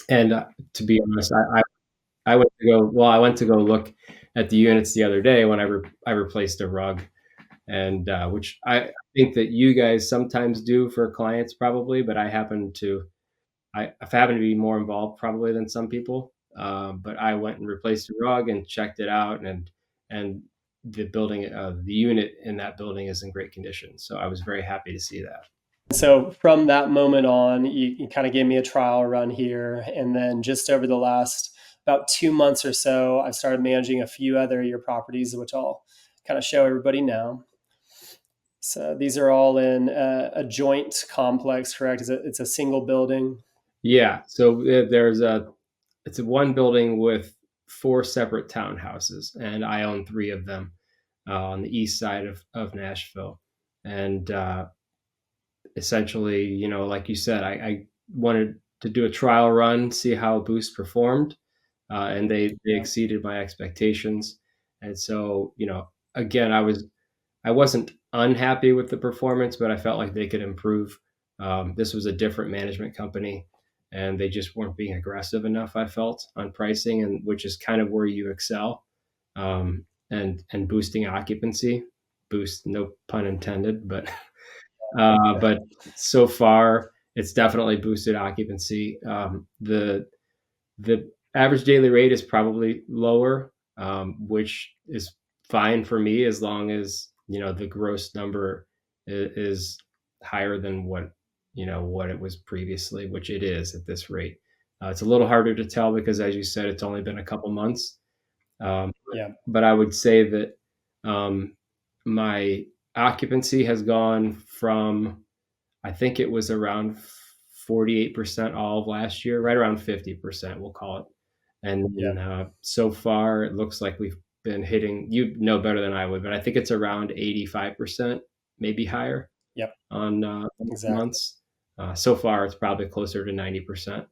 And to be honest, I went to go. Well, I went to go look at the units the other day when I replaced a rug, and which I think that you guys sometimes do for clients probably, but I happen to be more involved probably than some people. But I went and replaced the rug and checked it out, and the unit in that building is in great condition. So I was very happy to see that. So from that moment on, you kind of gave me a trial run here. And then just over the last about 2 months or so, I've started managing a few other of your properties, which I'll kind of show everybody now. So these are all in a joint complex, correct? It's a single building. Yeah. So it's a one building with four separate townhouses, and I own three of them on the east side of Nashville. And essentially, like you said, I wanted to do a trial run, see how Boost performed, and they Yeah. exceeded my expectations. And so, again, I wasn't unhappy with the performance, but I felt like they could improve. This was a different management company, and they just weren't being aggressive enough. I felt on pricing, and which is kind of where you excel, and boosting occupancy, boost no pun intended, but so far it's definitely boosted occupancy. The average daily rate is probably lower, which is fine for me as long as the gross number is higher than what it was previously, which it is at this rate. It's a little harder to tell because, as you said, it's only been a couple months. Um, Yeah. but I would say that my occupancy has gone from, I think it was around 48% all of last year, right around 50%, we'll call it. And Yeah. then, so far, it looks like we've been hitting, you know better than I would, but I think it's around 85%, maybe higher Yep. on Exactly. months. So far, it's probably closer to 90%.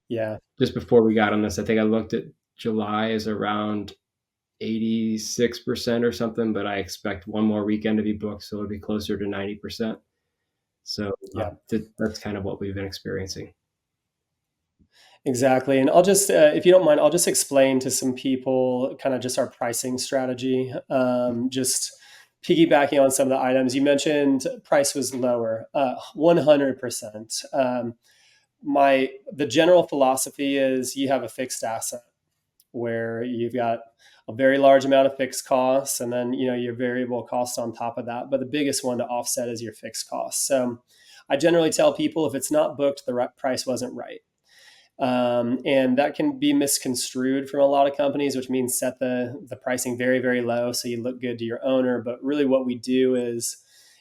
Yeah. Just before we got on this, I think I looked at July is around 86% or something, but I expect one more weekend to be booked, so it'll be closer to 90%. So Yeah. that's kind of what we've been experiencing. Exactly. And I'll just, if you don't mind, I'll just explain to some people kind of just our pricing strategy. Just piggybacking on some of the items you mentioned, price was lower, 100%. The general philosophy is you have a fixed asset where you've got a very large amount of fixed costs, and then your variable costs on top of that. But the biggest one to offset is your fixed costs. So I generally tell people if it's not booked, the price wasn't right. And that can be misconstrued from a lot of companies, which means set the pricing very, very low so you look good to your owner. But really, what we do is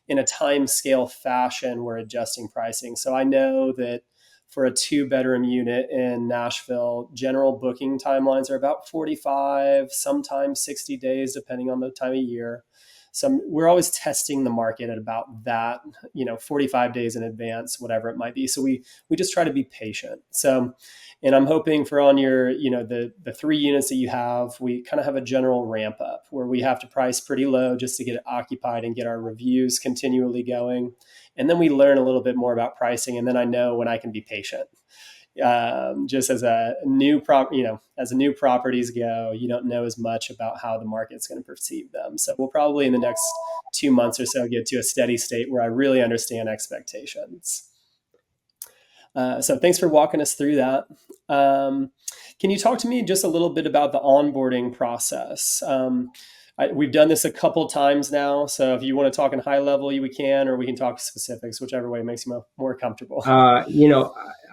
in a time scale fashion, we're adjusting pricing. So I know that for a two-bedroom unit in Nashville, general booking timelines are about 45, sometimes 60 days, depending on the time of year. So we're always testing the market at about that, 45 days in advance, whatever it might be. So we just try to be patient. So, and I'm hoping for on your, the three units that you have, we kind of have a general ramp up where we have to price pretty low just to get it occupied and get our reviews continually going. And then we learn a little bit more about pricing, and then I know when I can be patient. Just as a new as a new properties go, you don't know as much about how the market's going to perceive them. So we'll probably in the next 2 months or so get to a steady state where I really understand expectations. So thanks for walking us through that. Can you talk to me just a little bit about the onboarding process? We've done this a couple times now, so if you want to talk in high level, we can, or we can talk specifics, whichever way makes you more comfortable.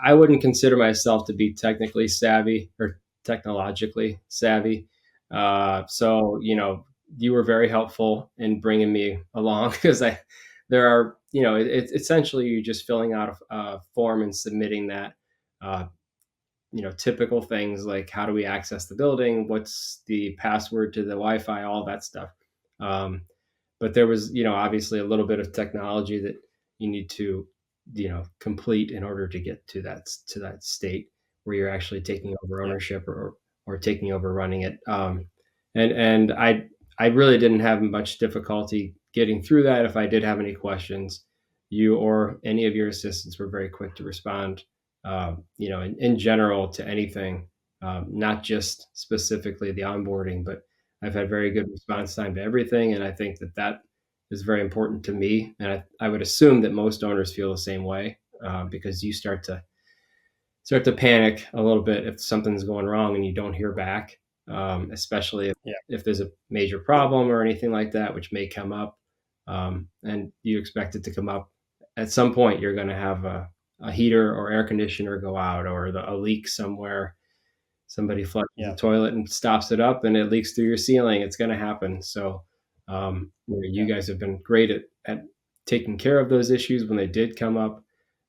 I wouldn't consider myself to be technically savvy or technologically savvy. So, you were very helpful in bringing me along because there are, it's essentially you just filling out a form and submitting that. Uh, typical things like how do we access the building, what's the password to the Wi-Fi, all that stuff. Um, but there was, obviously a little bit of technology that you need to, complete in order to get to that state where you're actually taking over Yeah. ownership or taking over running it. And I really didn't have much difficulty getting through that. If I did have any questions, you or any of your assistants were very quick to respond in general to anything, not just specifically the onboarding, but I've had very good response time to everything. And I think that that is very important to me. And I would assume that most owners feel the same way, because you start to panic a little bit if something's going wrong and you don't hear back, especially Yeah. if there's a major problem or anything like that, which may come up, and you expect it to come up at some point. You're going to have a heater or air conditioner go out, or a leak somewhere. Somebody flushes the Yeah. toilet and stops it up, and it leaks through your ceiling. It's going to happen. So, you Yeah. guys have been great at taking care of those issues when they did come up,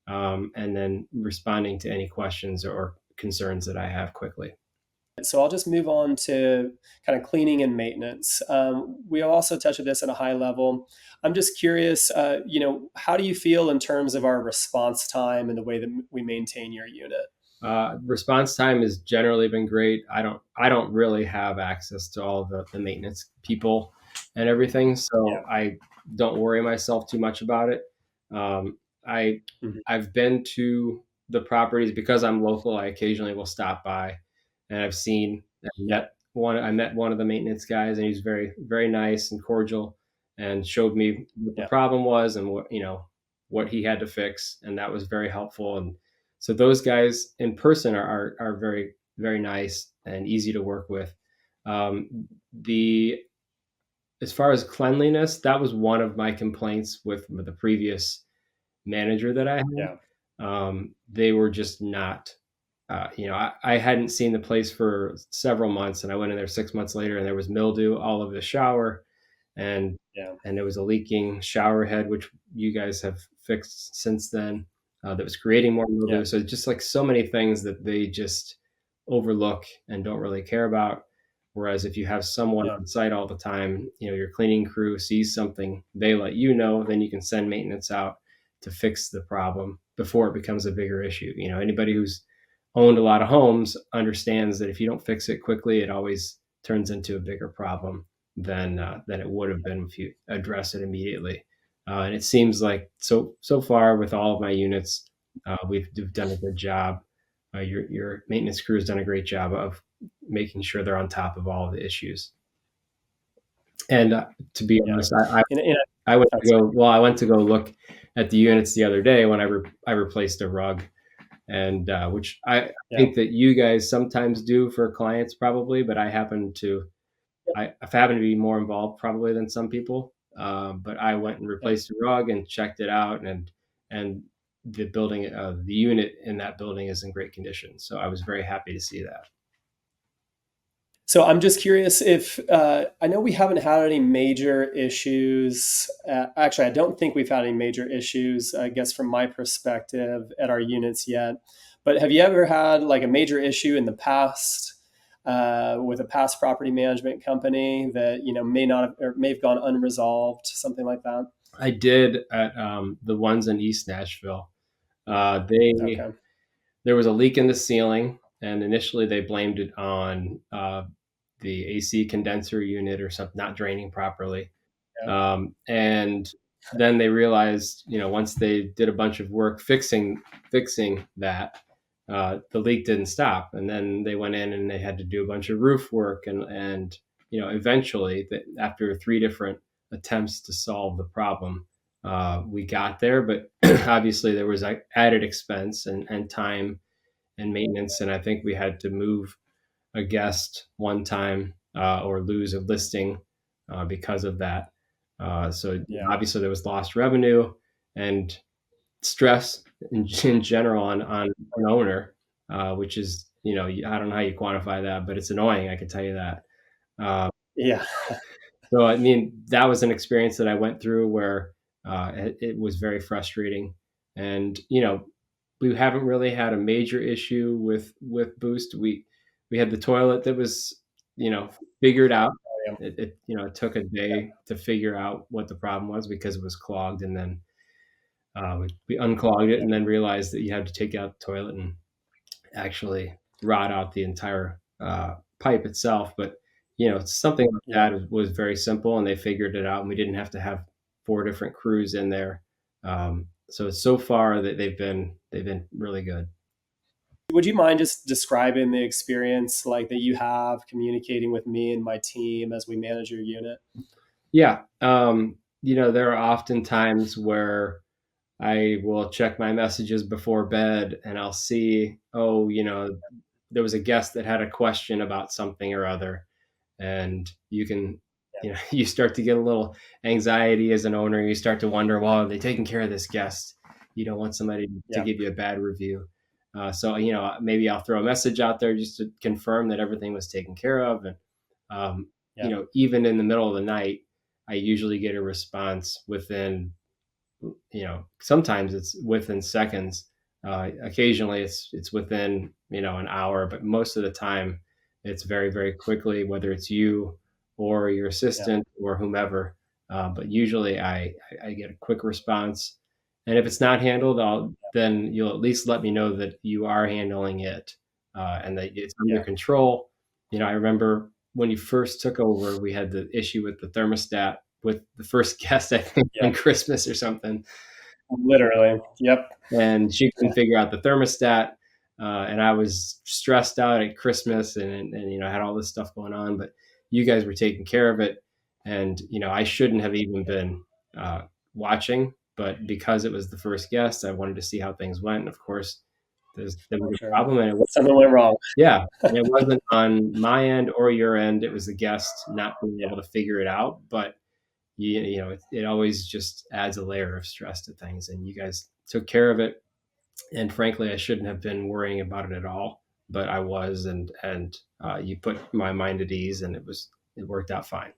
and then responding to any questions or concerns that I have quickly. So I'll just move on to kind of cleaning and maintenance. We also touch on this at a high level. I'm just curious, how do you feel in terms of our response time and the way that we maintain your unit? Response time has generally been great. I don't really have access to all the maintenance people and everything, so Yeah. I don't worry myself too much about it. Um, I Mhm. I've been to the properties because I'm local. I occasionally will stop by, and I've seen I Yeah. met one. I met one of the maintenance guys, and he's very very nice and cordial, and showed me what the Yeah. problem was and what he had to fix, and that was very helpful. And so those guys in person are very very nice and easy to work with. The As far as cleanliness, that was one of my complaints with the previous manager that I Yeah. had. They were just not. I hadn't seen the place for several months, and I went in there 6 months later, and there was mildew all over the shower, and Yeah. and there was a leaking shower head, which you guys have fixed since then. That was creating more Yeah. mildew. So just like so many things that they just overlook and don't really care about. Whereas if you have someone Yeah. on site all the time, your cleaning crew sees something, they let you know, then you can send maintenance out to fix the problem before it becomes a bigger issue. Anybody who's owned a lot of homes understands that if you don't fix it quickly, it always turns into a bigger problem than it would have been if you address it immediately. And it seems like so far with all of my units, we've done a good job. Your maintenance crew has done a great job of making sure they're on top of all of the issues. And to be Yeah. honest, I, I And I went to that's go well. I went to go look at the units the other day when I replaced a rug, and which I yeah. think that you guys sometimes do for clients probably, but I happen to be more involved probably than some people. But I went and Yeah. replaced a rug and checked it out, and the unit in that building is in great condition. So I was very happy to see that. So I'm just curious if I know we haven't had any major issues. Actually, I don't think we've had any major issues, I guess, from my perspective at our units yet. But have you ever had like a major issue in the past with a past property management company that may not have, or may have gone unresolved, something like that? I did at the ones in East Nashville. They Okay. There was a leak in the ceiling, and initially they blamed it on the AC condenser unit or something not draining properly. Yeah. And then they realized, once they did a bunch of work fixing that, the leak didn't stop. And then they went in and they had to do a bunch of roof work, and eventually, after three different attempts to solve the problem, we got there. But obviously, there was added expense and time and maintenance, and I think we had to move a guest one time, or lose a listing because of that. So Yeah. obviously there was lost revenue and stress in general on an owner, which is I don't know how you quantify that, but it's annoying. I can tell you that. Uh, Yeah. so I mean that was an experience that I went through where it was very frustrating, and we haven't really had a major issue with Boost. We had the toilet that was figured out. Yeah. It took a day to figure out what the problem was because it was clogged, and then we unclogged it, Yeah. and then realized that you had to take out the toilet and actually rot out the entire pipe itself. But something like Yeah. that was very simple, and they figured it out, and we didn't have to have four different crews in there. So far that they've been really good. Would you mind just describing the experience like that you have communicating with me and my team as we manage your unit? Yeah. There are often times where I will check my messages before bed and I'll see, oh, there was a guest that had a question about something or other. And you can, Yeah, you start to get a little anxiety as an owner. You start to wonder, well, are they taking care of this guest? You don't want somebody to yeah, give you a bad review. So, maybe I'll throw a message out there just to confirm that everything was taken care of. And, yeah, even in the middle of the night, I usually get a response within, sometimes it's within seconds. Occasionally it's within, an hour, but most of the time it's very, very quickly, whether it's you or your yeah, assistant or whomever. But usually I get a quick response. And if it's not handled, then you'll at least let me know that you are handling it, and that it's under yeah, control. I remember when you first took over, we had the issue with the thermostat with the first guest, I think on yeah. Christmas or something, Literally. Yep. and she Yeah, couldn't figure out the thermostat. And I was stressed out at Christmas, and I had all this stuff going on, but you guys were taking care of it. And I shouldn't have even been uh, watching, but because it was the first guest, I wanted to see how things went. And of course, there was for a sure. problem, and Something went wrong. yeah, and it wasn't on my end or your end. It was the guest not being Yeah, able to figure it out. But it always just adds a layer of stress to things, and you guys took care of it. And frankly, I shouldn't have been worrying about it at all, but I was, and you put my mind at ease, and it worked out fine.